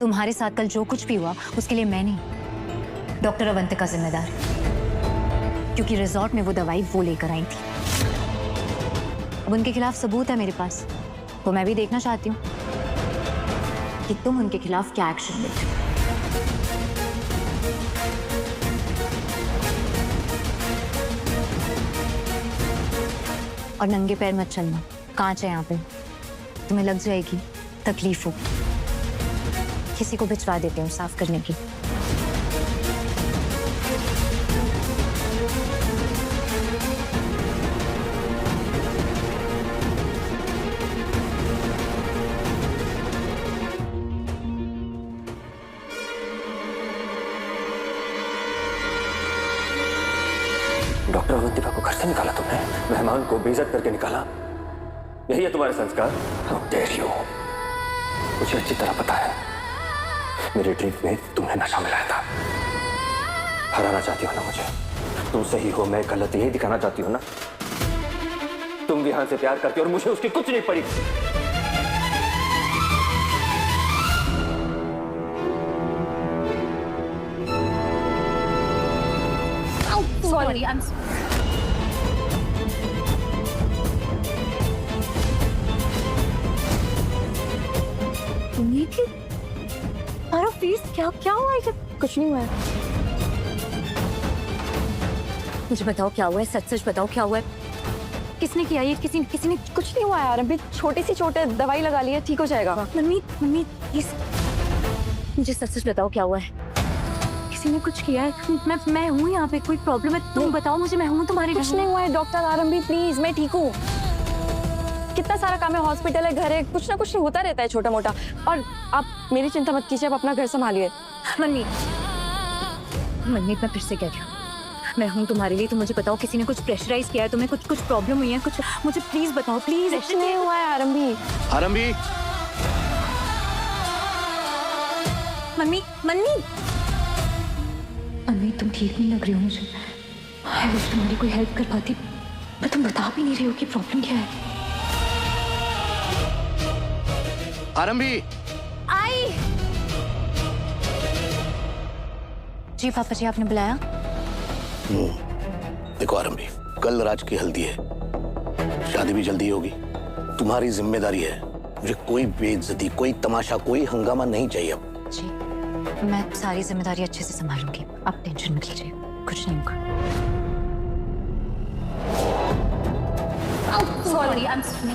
तुम्हारे साथ कल जो कुछ भी हुआ उसके लिए मैं नहीं, डॉक्टर अवंतिका जिम्मेदार, क्योंकि रिजॉर्ट में वो दवाई वो लेकर आई थी। अब उनके खिलाफ सबूत है मेरे पास, तो मैं भी देखना चाहती हूँ कि तुम उनके खिलाफ क्या एक्शन लेते हो। और नंगे पैर मत चलना, कांच है यहाँ पे, तुम्हें लग जाएगी, तकलीफ हो। किसी को भिजवा देते हूँ साफ करने की। डॉक्टर अवंतिका को घर से निकाला तुमने, मेहमान को बेइज्जत करके निकाला, यही है तुम्हारे संस्कार? How dare you! मुझे अच्छी तरह पता है, मेरे ड्रिंक में तुमने नशा मिलाया था। हराना चाहती हो ना मुझे? तुम सही हो, मैं गलत, यही दिखाना चाहती हो ना? तुम विहान से प्यार करती हो और मुझे उसकी कुछ नहीं पड़ी। Sorry, I'm sorry. फेस क्या हुआ है? कुछ नहीं हुआ है। मुझे बताओ क्या हुआ है, सच सच बताओ क्या हुआ है। किसने किया ये? किसी ने? कुछ नहीं हुआ यार, अभी छोटी सी चोट है, दवाई लगा ली है, ठीक हो जाएगा। मम्मी प्लीज मुझे सच सच बताओ क्या हुआ है। किसी ने कुछ किया है? मैं हूँ यहाँ पे, कोई प्रॉब्लम है? तुम बताओ मुझे, मैं हूँ तुम्हारे। कुछ नहीं हुआ है डॉक्टर आरंभी, प्लीज, मैं ठीक हूँ। कितना सारा काम है, हॉस्पिटल है, घर है, कुछ ना कुछ होता रहता है छोटा मोटा। और आप मेरी चिंता मत कीजिए, आप अपना घर संभालिए। मन्नी मैं फिर से कह रही हूँ, मैं हूँ तुम्हारे लिए। तुम मुझे बताओ, किसी ने कुछ प्रेशराइज किया है तुम्हें? कुछ प्रॉब्लम हुई है? कुछ मुझे प्लीज बताओ, प्लीज। कुछ नहीं हुआ है आरंभी। मम्मी तुम ठीक नहीं लग रही हो मुझे। आई विश तुम्हारी कोई हेल्प कर पाती, पर तुम बता भी नहीं रही हो कि प्रॉब्लम क्या है। आरंभी आई जी पापा जी, आपने बुलाया? देखो आरंभी, कल राज की हल्दी है, शादी भी जल्दी होगी, तुम्हारी जिम्मेदारी है। मुझे कोई बेइज्जती, कोई तमाशा, कोई हंगामा नहीं चाहिए अब। जी मैं सारी जिम्मेदारी अच्छे से संभालूंगी, आप टेंशन मत लीजिए, कुछ नहीं होगा। Sorry, I am sorry.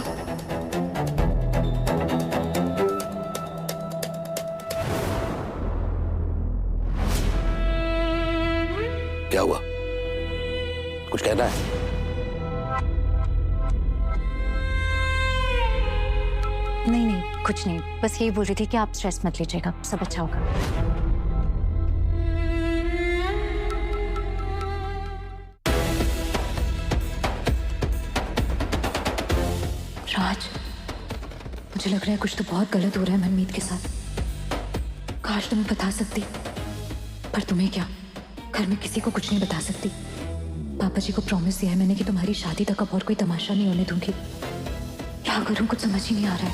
क्या हुआ? कुछ कहना है? नहीं कुछ नहीं, बस यही बोल रही थी कि आप स्ट्रेस मत लीजिएगा, सब अच्छा होगा। राज, मुझे लग रहा है कुछ तो बहुत गलत हो रहा है मनमीत के साथ। काश तुम्हें बता सकती, पर तुम्हें क्या, घर में किसी को कुछ नहीं बता सकती। पापा जी को प्रॉमिस दिया है मैंने कि तुम्हारी शादी तक अब और कोई तमाशा नहीं होने दूंगी। क्या करूं, कुछ समझ ही नहीं आ रहा है।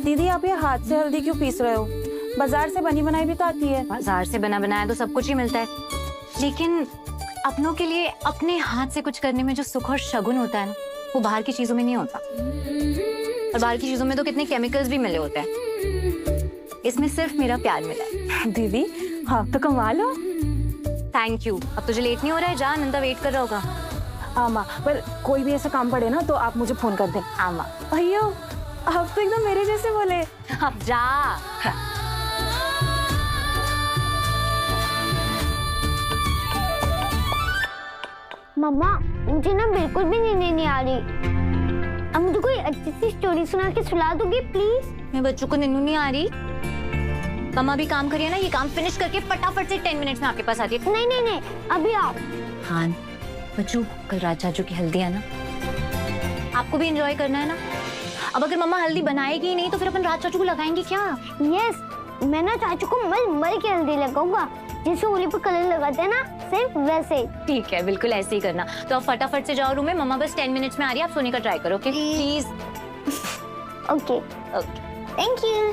दीदी आप ये हाथ से हल्दी क्यों पीस रहे हो? बाजार से बनी बनाई भी तो आती है। बाजार से बना बनाया तो सब कुछ ही मिलता है, लेकिन अपनों के लिए अपने हाथ से कुछ करने में जो सुख और शगुन होता है ना, वो बाहर की चीजों में नहीं होता। और बाहर की चीजों में तो कितने केमिकल्स भी मिले होते हैं, इसमें सिर्फ मेरा प्यार मिला है। दीदी हाँ तो कमाल हो। Thank you. अब तुझे लेट नहीं हो रहा है? जा, नंदा वेट कर रहा होगा। हाँ माँ, पर कोई भी ऐसा काम पड़े ना तो आप मुझे फोन कर दें। हाँ माँ। भैया आप तो एकदम मेरे जैसे बोले। अब जा। मम्मा मुझे ना बिल्कुल भी नींद नहीं आ रही। अब मुझे कोई अच्छी सी स्टोरी सुना के सुला दोगे प्लीज? मैं बच्चों को नींद नहीं आ रही। मम्मा भी काम करिए ना, ये काम फिनिश करके फटाफट से 10 मिनट्स में आपके पास आती है। नहीं अभी आप। हाँ बच्चों, कल राज चाचू की हल्दी है ना, आपको भी एंजॉय करना है ना? अब अगर मम्मा हल्दी बनाएगी ही नहीं तो फिर अपन राज चाचू को लगाएंगे क्या? यस, मैं ना चाचू को मल मल के हल्दी लगाऊंगा, जैसे होली पर कलर लगाते हैं ना, सिर्फ वैसे। ठीक है, बिल्कुल ऐसे ही करना। तो आप फटाफट से जाओ रूम में, मम्मा बस 10 मिनट्स में आ रही है, आप सोने का ट्राई करो, okay? Please. Okay okay, thank you.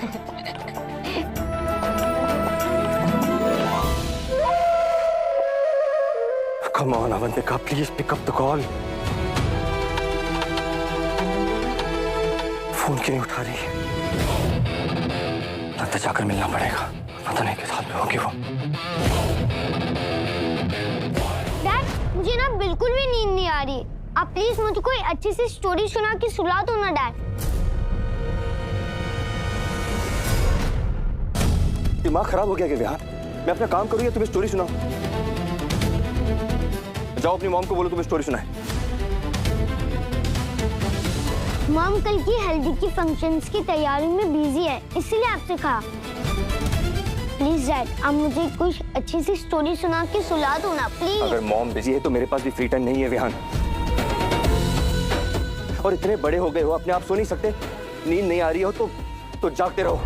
Come on, Avantika, please pick up the call. Phone क्यों नहीं उठा रही? लगता जाकर मिलना पड़ेगा, पता नहीं किस हाल में होगी वो। डैड, मुझे ना बिल्कुल भी नींद नहीं आ रही। आप प्लीज मुझे कोई अच्छी सी स्टोरी सुना के सुला दो ना डैड। दिमाग खराब हो गया क्या विहान? मैं अपना काम करूँ या तुम्हें स्टोरी सुनाऊं? जाओ अपनी मॉम को बोलो तुम्हें स्टोरी सुनाए। मॉम कल की हल्दी की फंक्शंस की तैयारी में बिजी है, इसलिए आपसे कहा। प्लीज डैड, आप मुझे कुछ अच्छी सी स्टोरी सुना के सुला दो ना प्लीज। अगर मॉम बिजी है तो मेरे पास भी फ्री टाइम नहीं है विहान। और इतने बड़े हो गए हो, अपने आप सो नहीं सकते? नींद नहीं आ रही हो तो जागते रहो।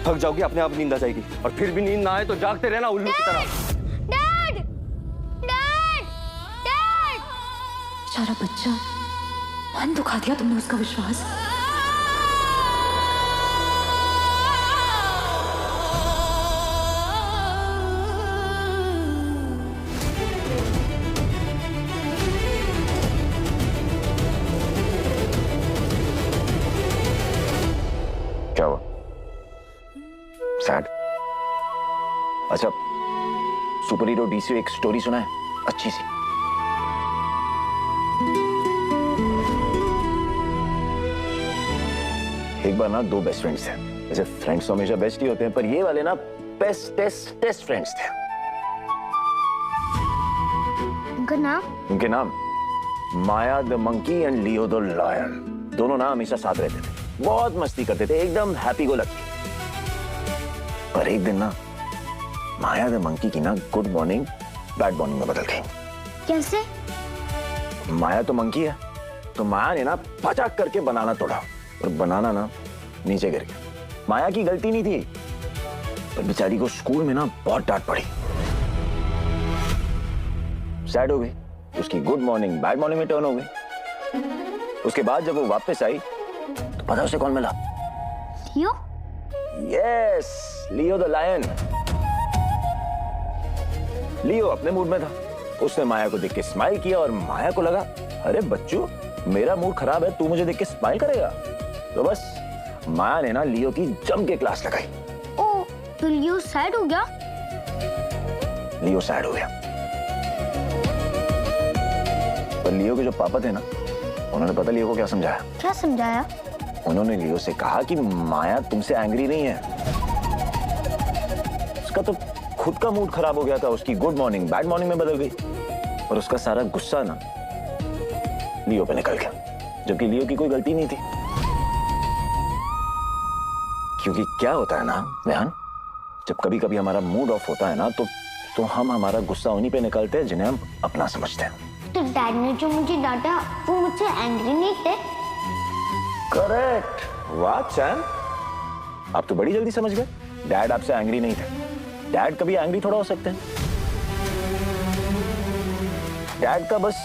थक जाओगे, अपने आप नींद आ जाएगी। और फिर भी नींद ना आए तो जागते रहना उल्लू की तरह। Dad, dad, dad. बेचारा बच्चा, मन दुखा दिया तुमने उसका विश्वास। क्या हुआ? सैड? अच्छा, सुपर हीरो डीसी एक स्टोरी सुना है अच्छी सी। एक बार ना दो बेस्ट फ्रेंड्स थे। ऐसे फ्रेंड्स तो हमेशा बेस्ट ही होते हैं, पर ये वाले ना बेस्ट फ्रेंड्स थे। उनका नाम? उनके नाम Maya the monkey and Leo the lion. दोनों ना हमेशा साथ रहते थे, बहुत मस्ती करते थे, एकदम हैप्पी गो लकी। पर एक दिन ना माया द मंकी की ना गुड मॉर्निंग बैड मॉर्निंग में बदल गई। कैसे? माया तो मंकी है, तो माया ने ना पचाक करके बनाना तोड़ा और बनाना ना नीचे गिर गया। माया की गलती नहीं थी, पर बेचारी को स्कूल में ना बहुत डांट पड़ी। सैड हो गई, उसकी गुड मॉर्निंग बैड मॉर्निंग में टर्न हो गई। उसके बाद जब वो वापस आई तो पता उसे कौन मिला? Leo? Yes, Leo the lion. Leo अपने मूड में था, उसने माया को देख के स्माइल किया और माया को लगा, अरे बच्चू मेरा मूड खराब है, तू मुझे देख के स्माइल करेगा? तो बस माया ने ना लियो की जम के क्लास लगाई। ओ, तो लियो सैड हो गया? लियो सैड हो गया, पर लियो के जो पापा थे ना, उन्होंने पता लियो को क्या समझाया? क्या समझाया? उन्होंने लियो से कहा कि माया तुमसे एंग्री नहीं है, उसका तो खुद का मूड खराब हो गया था, उसकी गुड मॉर्निंग बैड मॉर्निंग में बदल गई और उसका सारा गुस्सा ना लियो पे निकल गया, जबकि लियो की कोई गलती नहीं थी। क्योंकि क्या होता है ना बहन, जब कभी कभी हमारा मूड ऑफ होता है ना तो हम हमारा गुस्सा उन्हीं पे निकालते हैं जिन्हें हम अपना समझते हैं। तो डैड ने जो मुझे डांटा वो मुझसे एंग्री नहीं थे? करेक्ट, वाह चैन, आप तो बड़ी जल्दी समझ गए। डैड आपसे एंग्री नहीं थे। डैड कभी एंग्री थोड़ा हो सकते हैं। डैड का बस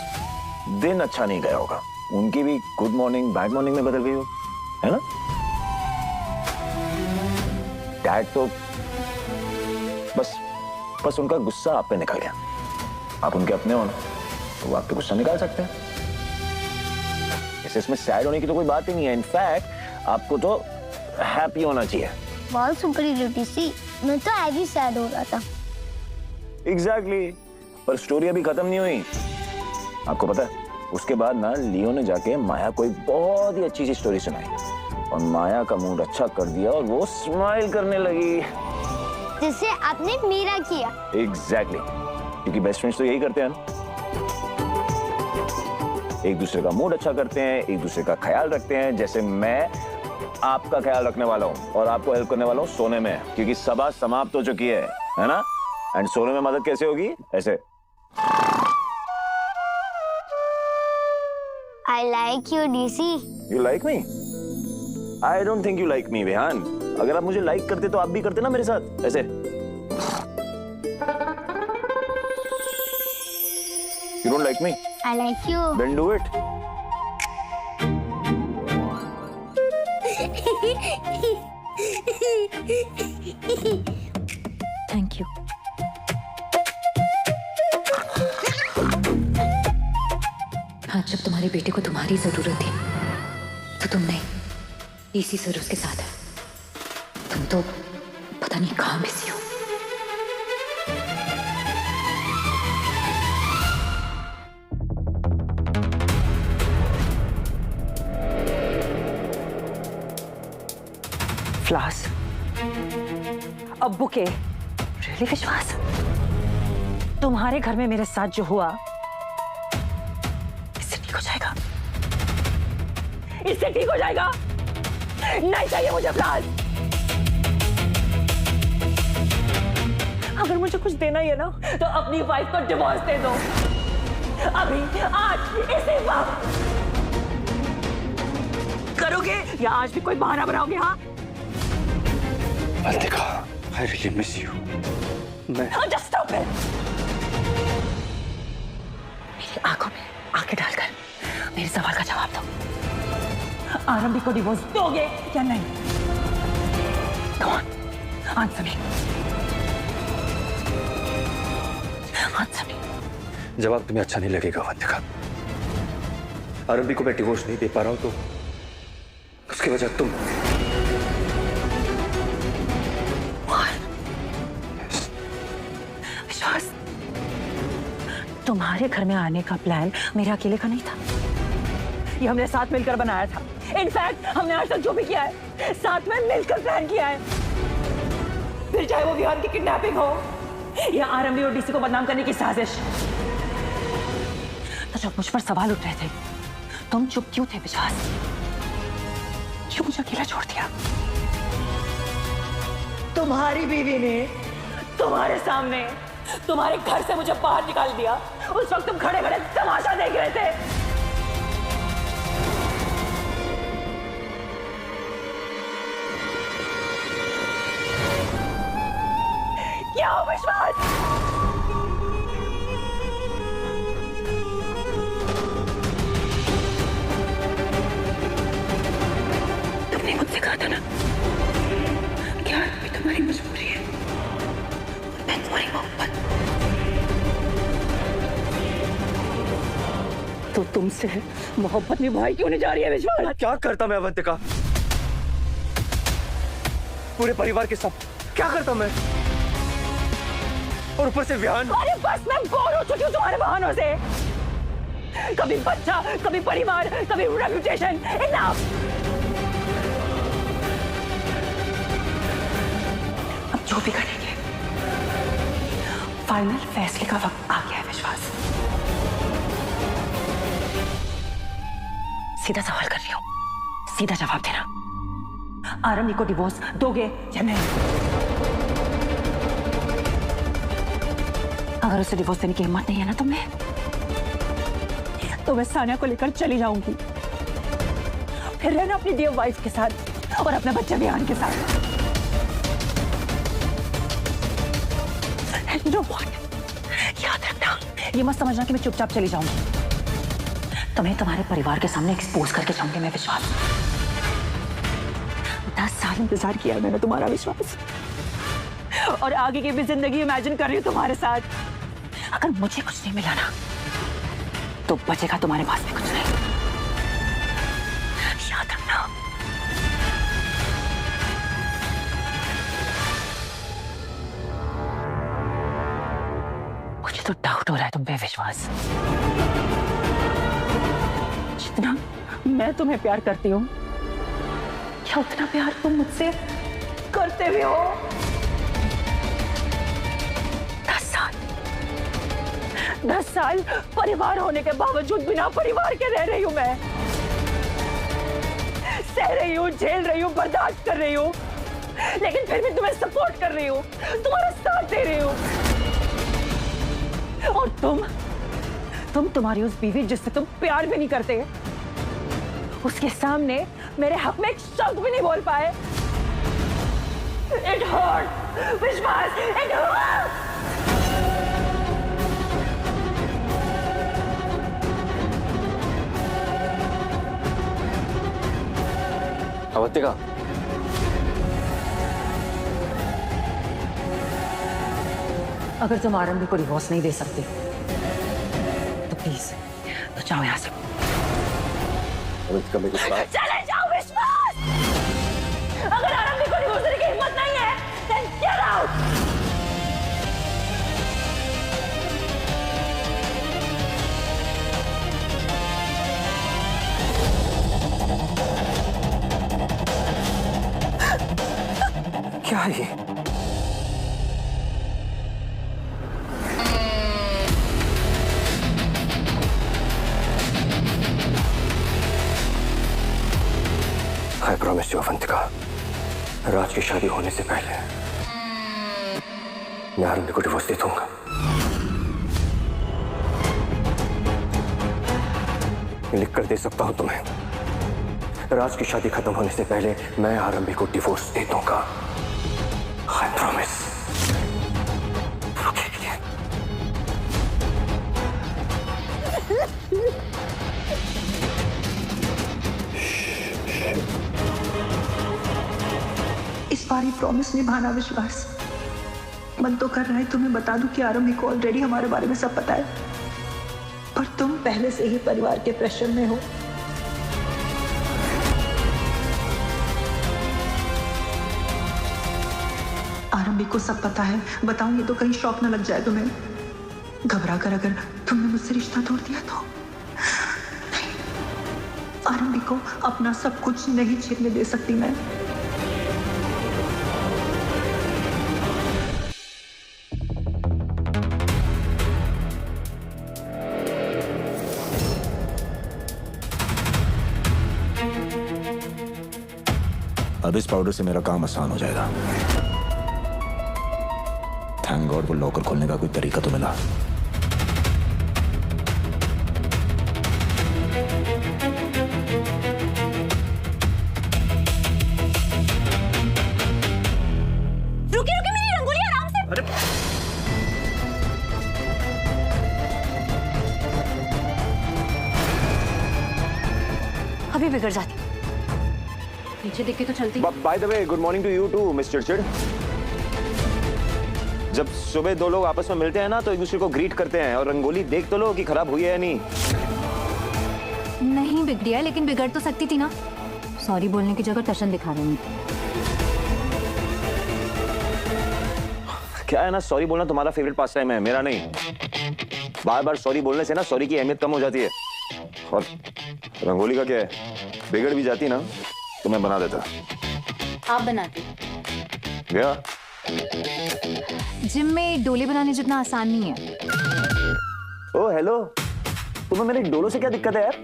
दिन अच्छा नहीं गया होगा, उनकी भी गुड मॉर्निंग बैड मॉर्निंग में बदल गई हो, है ना? डैड तो बस उनका गुस्सा आप पे निकल गया। आप उनके अपने हो ना, तो वो आप पे गुस्सा निकाल सकते हैं। इसमें सैड होने की तो कोई बात ही नहीं है। इनफैक्ट आपको तो हैप्पी होना चाहिए। बहुत सुपर हीरो सी, मैं तो ऐसे सैड हो रहा था। एग्जैक्टली, पर स्टोरी अभी खत्म नहीं हुई। आपको पता है, उसके बाद ना लियो ने जाके माया को एक बहुत ही अच्छी सी स्टोरी सुनाई और माया का मूड अच्छा कर दिया और वो स्माइल करने लगी, जैसे आपने मेरा किया। एग्जैक्टली, क्योंकि बेस्ट फ्रेंड्स तो यही करते हैं ना, एक दूसरे का मूड अच्छा करते हैं, एक दूसरे का ख्याल रखते हैं। जैसे मैं आपका ख्याल रखने वाला हूँ और आपको हेल्प करने वाला हूँ सोने में, क्योंकि सभा समाप्त हो चुकी है ना? एंड सोने में मदद कैसे होगी? ऐसे। I like you, DC. You like me? I don't think you like me, Vihaan. अगर आप मुझे लाइक करते तो आप भी करते ना मेरे साथ ऐसे। You don't like me? I like you. Then do it. Thank you. आज जब तुम्हारे बेटे को तुम्हारी जरूरत थी तो तुम नहीं, डीसी सर उसके साथ है। तुम तो पता नहीं कहाँ बिजी हो। फ्लास, अब्बू के रियली विश्वास? तुम्हारे घर में मेरे साथ जो हुआ इससे ठीक हो जाएगा? इससे ठीक हो जाएगा? नहीं चाहिए मुझे फ्लास। अगर मुझे कुछ देना ही है ना तो अपनी वाइफ को डिवोर्स दे दो, अभी, आज, इसी वक्त। करोगे या आज भी कोई बहाना बनाओगे? हाँ, Avantika, I really miss you. Just stop it. मेरी आंखों में आंखें डालकर मेरे सवाल का जवाब दो। आरंभी को डिवोर्स दोगे या नहीं? Come on, answer me. Answer me. जवाब तुम्हें अच्छा नहीं लगेगा अवंतिका। आरंभी को मैं डिवोर्स नहीं दे पा रहा हूं तो उसकी वजह तुम। विश्वास, तुम्हारे घर में आने का प्लान मेरे अकेले का नहीं था। ये हमने साथ मिलकर बनाया था। इनफैक्ट हमने आज तक जो भी किया है साथ में मिलकर प्लान किया है। फिर चाहे वो विहान की किडनैपिंग हो या आरंभी और डीसी को बदनाम करने की साजिश। तो जब मुझ पर सवाल उठ रहे थे तुम चुप क्यों थे विश्वास? क्यों मुझे अकेला छोड़ दिया? तुम्हारी बीवी ने तुम्हारे सामने तुम्हारे घर से मुझे बाहर निकाल दिया। उस वक्त तुम खड़े खड़े तमाशा देख रहे थे। क्या हो विश्वास? तुमने मुझसे कहा था ना क्या ये तुम्हारी मजबूरी है, मैं तुम्हारी मोहब्बत। तो तुमसे मोहब्बत निभाई क्यों नहीं जा रही है विश्वास? क्या करता मैं अवंतिका? पूरे परिवार के साथ क्या करता मैं? और ऊपर से विहान। अरे बस, मैं बोर हो चुकी हूँ तुम्हारे बहानों से। कभी बच्चा, कभी परिवार, कभी रेपुटेशन। इनफ। अब जो भी करेंगे फाइनल फैसले का वक्त आ गया है विश्वास। सीधा सवाल कर रही हूँ, सीधा जवाब देना। आरंभी को डिवोर्स दोगे या नहीं? अगर उसे डिवोर्स देने की हिम्मत नहीं है ना तुमने, तो मैं सानिया को लेकर चली जाऊंगी। फिर रहना अपनी डियर वाइफ के साथ और अपने बच्चे विहान के साथ। You know what? याद रखना, ये मत समझना कि मैं चुपचाप चली जाऊंगी। तुम्हें तुम्हारे परिवार के सामने एक्सपोज करके जाऊंगी मैं विश्वास। 10 साल इंतजार किया है मैंने तुम्हारा विश्वास, और आगे की भी जिंदगी इमेजिन कर रही हूँ तुम्हारे साथ। अगर मुझे कुछ नहीं मिला ना तो बचेगा तुम्हारे पास भी कुछ नहीं। याद रखना। मुझे तो डाउट हो रहा है तुम पे विश्वास। जितना मैं तुम्हें प्यार करती हूँ क्या उतना प्यार तुम मुझसे करते भी हो? 10 साल परिवार होने के बावजूद बिना परिवार के रह रही हूं मैं। सह रही हूं, झेल रही हूं, बर्दाश्त कर रही हूं, लेकिन फिर भी तुम्हें सपोर्ट कर रही हूं, तुम्हारा साथ दे रही हूं। और तुम तुम्हारी उस बीवी जिससे तुम प्यार भी नहीं करते, उसके सामने मेरे हक में एक शब्द भी नहीं बोल पाए। It hurt, विश्वास, it hurt। अवंतिका, अगर तुम आरंभी को डिवोर्स नहीं दे सकते तो प्लीज तो जाओ यहाँ से। अवंतिका मेरी बात। चले जाओ विश्वास। अगर आरंभी को डिवोर्स देने की हिम्मत नहीं है then get out। क्या है ये? I promise you, अवंतिका, राज की शादी होने से पहले मैं आरंभी को डिवोर्स दे दूंगा। लिख कर दे सकता हूं तुम्हें, राज की शादी खत्म होने से पहले मैं आरंभी को डिवोर्स दे दूंगा। I promise। इस बार ही प्रॉमिस निभाना विश्वास। मन तो कर रहा है तुम्हें बता दूं कि आरंभी को ऑलरेडी हमारे बारे में सब पता है, पर तुम पहले से ही परिवार के प्रेशर में हो। आरंभी को सब पता है, बताऊंगी तो कहीं शौक न लग जाए तुम्हें। घबरा कर अगर तुमने मुझसे रिश्ता तोड़ दिया तो नहीं, आरंभी को अपना सब कुछ नहीं छीनने दे सकती मैं। अब इस पाउडर से मेरा काम आसान हो जाएगा। थैंक गॉड वो लॉकर खोलने का कोई तरीका तो मिला। रुकिए रुकिए, मेरी रंगोली आराम से। अरे अभी बिगड़ जाती, पीछे देख के तो चलती। By the way, good morning to you too mister चिड़। जब सुबह दो लोग आपस में मिलते हैं ना तो एक दूसरे को ग्रीट करते हैं, और रंगोली देख तो लो कि खराब हुई है या नहीं। नहीं बिगड़ी है, लेकिन बिगड़ तो सकती थी ना। सॉरी बोलने की जगह टशन दिखा रही हूँ। क्या है ना, सॉरी बोलना तुम्हारा फेवरेट पास टाइम है, मेरा नहीं। बार बार सॉरी बोलने से ना सॉरी की अहमियत कम हो जाती है। और रंगोली का क्या है, बिगड़ भी जाती ना तो मैं बना देता। आप बनाते गया जिम में डोले बनाने जितना आसान नहीं है। ओ हेलो, तुम्हें मेरे डोलों से क्या दिक्कत है यार?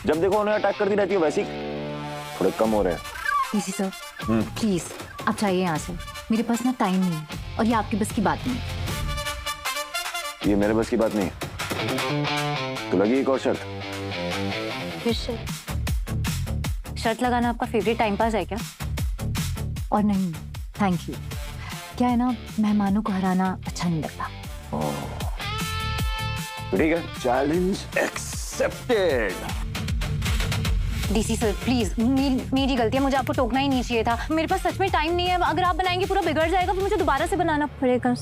जब देखो उन्हें अटैक करती रहती हो, वैसे ही थोड़े कम हो रहे हैं। इसी सर प्लीज आप चाहिए यहाँ से, मेरे पास ना टाइम नहीं है और ये आपकी बस की बात नहीं। ये मेरे बस की बात नहीं। तो लगी एक और शर्त। फिर शर्त लगाना आपका फेवरेट टाइम पास है क्या? और नहीं, थैंक यू। क्या है ना, मेहमानों को हराना अच्छा नहीं लगता। ठीक है, challenge accepted. DC sir please, मेरी गलती है, मुझे आपको टोकना ही नहीं चाहिए था। मेरे पास सच में टाइम नहीं है, अगर आप बनाएंगे पूरा बिगड़ जाएगा, फिर मुझे दोबारा से बनाना पड़ेगा।